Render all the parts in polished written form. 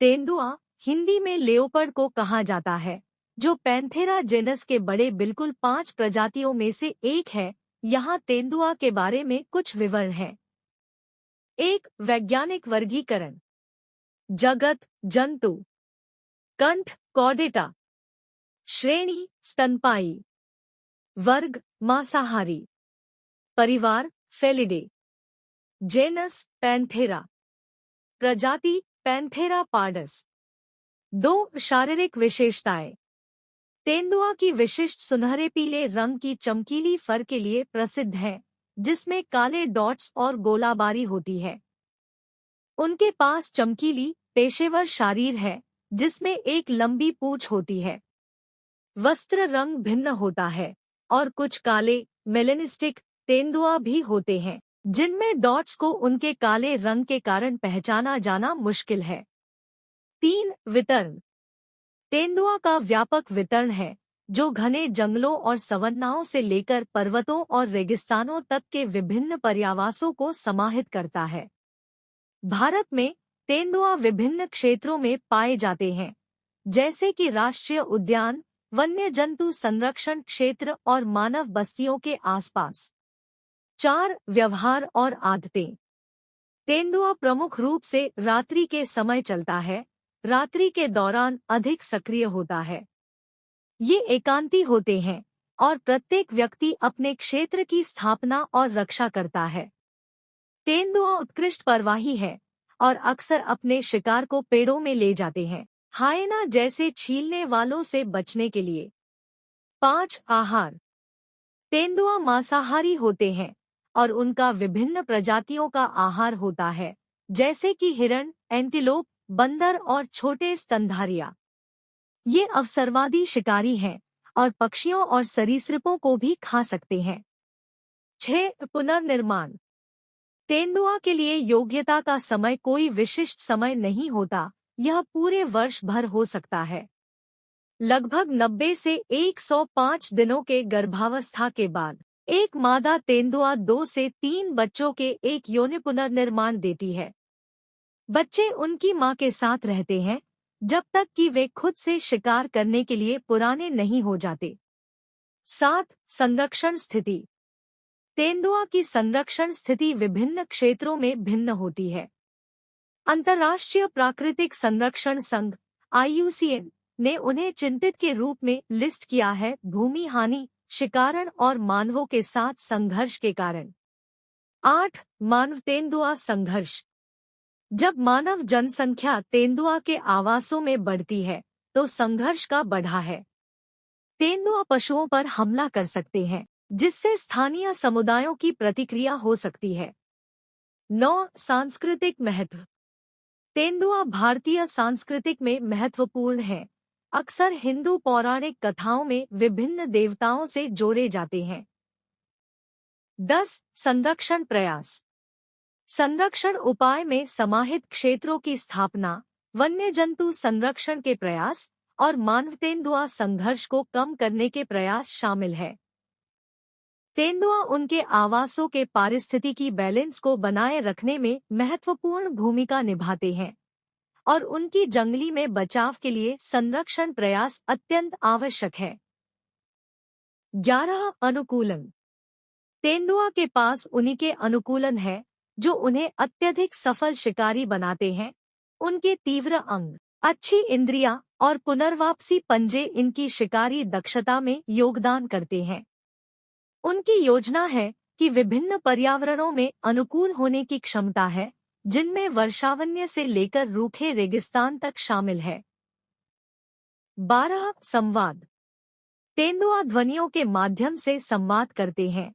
तेंदुआ हिंदी में लेओपर्ड को कहा जाता है, जो पैंथेरा जेनस के बड़े बिल्कुल 5 प्रजातियों में से एक है। यहाँ तेंदुआ के बारे में कुछ विवरण हैं। 1. वैज्ञानिक वर्गीकरण। जगत जंतु। कंठ कॉर्डेटा। श्रेणी स्तनपायी। वर्ग मांसाहारी। परिवार फेलिडे। जेनस पैंथेरा। प्रजाति पैंथेरा पार्डस। 2. शारीरिक विशेषताएं। तेंदुआ की विशिष्ट सुनहरे पीले रंग की चमकीली फर के लिए प्रसिद्ध है, जिसमें काले डॉट्स और गोलाबारी होती है। उनके पास चमकीली पेशेवर शरीर है, जिसमें एक लंबी पूंछ होती है। वस्त्र रंग भिन्न होता है और कुछ काले मेलेनिस्टिक तेंदुआ भी होते हैं, जिनमें डॉट्स को उनके काले रंग के कारण पहचाना जाना मुश्किल है। 3. वितरण। तेंदुआ का व्यापक वितरण है, जो घने जंगलों और सवन्नाओं से लेकर पर्वतों और रेगिस्तानों तक के विभिन्न पर्यावासों को समाहित करता है। भारत में तेंदुआ विभिन्न क्षेत्रों में पाए जाते हैं, जैसे कि राष्ट्रीय उद्यान, वन्य जंतु संरक्षण क्षेत्र और मानव बस्तियों के आसपास। 4. व्यवहार और आदतें। तेंदुआ प्रमुख रूप से रात्रि के समय चलता है, रात्रि के दौरान अधिक सक्रिय होता है। ये एकांती होते हैं और प्रत्येक व्यक्ति अपने क्षेत्र की स्थापना और रक्षा करता है। तेंदुआ उत्कृष्ट परवाही है और अक्सर अपने शिकार को पेड़ों में ले जाते हैं, हायना जैसे छीलने वालों से बचने के लिए। 5. आहार। तेंदुआ मांसाहारी होते हैं और उनका विभिन्न प्रजातियों का आहार होता है, जैसे कि हिरण, एंटीलोप, बंदर और छोटे स्तनधारियां। ये अवसरवादी शिकारी हैं और पक्षियों और सरीसृपों को भी खा सकते हैं। 6. पुनर्निर्माण। तेंदुआ के लिए योग्यता का समय कोई विशिष्ट समय नहीं होता, यह पूरे वर्ष भर हो सकता है। लगभग 90 से 105 दिनों के गर्भावस्था के बाद एक मादा तेंदुआ 2 से 3 बच्चों के एक यौन पुनर्निर्माण देती है। बच्चे उनकी मां के साथ रहते हैं जब तक कि वे खुद से शिकार करने के लिए पुराने नहीं हो जाते। 7. संरक्षण स्थिति। तेंदुआ की संरक्षण स्थिति विभिन्न क्षेत्रों में भिन्न होती है। अंतर्राष्ट्रीय प्राकृतिक संरक्षण संघ (IUCN) ने उन्हें चिंतित के रूप में लिस्ट किया है, भूमि हानि, शिकारण और मानवों के साथ संघर्ष के कारण। 8. मानव तेंदुआ संघर्ष। जब मानव जनसंख्या तेंदुआ के आवासों में बढ़ती है, तो संघर्ष का बढ़ा है। तेंदुआ पशुओं पर हमला कर सकते हैं, जिससे स्थानीय समुदायों की प्रतिक्रिया हो सकती है। 9. सांस्कृतिक महत्व। तेंदुआ भारतीय सांस्कृतिक में महत्वपूर्ण है, अक्सर हिंदू पौराणिक कथाओं में विभिन्न देवताओं से जोड़े जाते हैं। 10. संरक्षण प्रयास। संरक्षण उपाय में समाहित क्षेत्रों की स्थापना, वन्य जंतु संरक्षण के प्रयास और मानव तेंदुआ संघर्ष को कम करने के प्रयास शामिल है। तेंदुआ उनके आवासों के पारिस्थितिकी बैलेंस को बनाए रखने में महत्वपूर्ण भूमिका निभाते हैं और उनकी जंगली में बचाव के लिए संरक्षण प्रयास अत्यंत आवश्यक है। 11. अनुकूलन। तेंदुआ के पास उनके अनुकूलन है जो उन्हें अत्यधिक सफल शिकारी बनाते हैं। उनके तीव्र अंग, अच्छी इंद्रियां और पुनर्वापसी पंजे इनकी शिकारी दक्षता में योगदान करते हैं। उनकी योजना है कि विभिन्न पर्यावरणों में अनुकूल होने की क्षमता है, जिनमें वर्षावन्य से लेकर रूखे रेगिस्तान तक शामिल है। 12. संवाद। तेंदुआ ध्वनियों के माध्यम से संवाद करते हैं,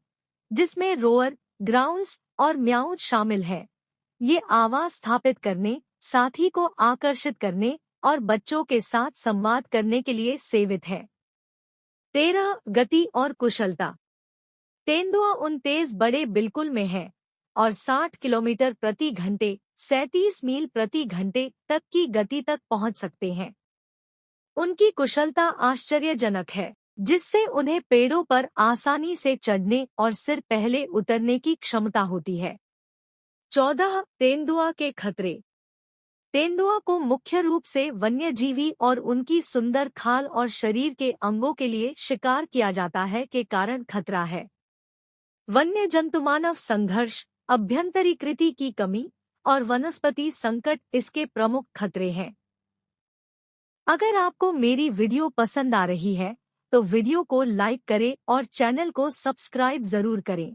जिसमें रोअर, ग्राउंड्स और म्याऊं शामिल है। ये आवाज स्थापित करने, साथी को आकर्षित करने और बच्चों के साथ संवाद करने के लिए सेवित है। 13. गति और कुशलता। तेंदुआ उन तेज बड़े बिल्कुल में है और 60 किलोमीटर प्रति घंटे 37 मील प्रति घंटे तक की गति तक पहुंच सकते हैं। उनकी कुशलता आश्चर्यजनक है, जिससे उन्हें पेड़ों पर आसानी से चढ़ने और सिर पहले उतरने की क्षमता होती है। 14. तेंदुआ के खतरे। तेंदुआ को मुख्य रूप से वन्यजीवी और उनकी सुंदर खाल और शरीर के अंगों के लिए शिकार किया जाता है के कारण खतरा है। वन्य जंतु मानव संघर्ष, अभ्यंतरीकृति की कमी और वनस्पति संकट इसके प्रमुख खतरे हैं। अगर आपको मेरी वीडियो पसंद आ रही है तो वीडियो को लाइक करें और चैनल को सब्सक्राइब जरूर करें।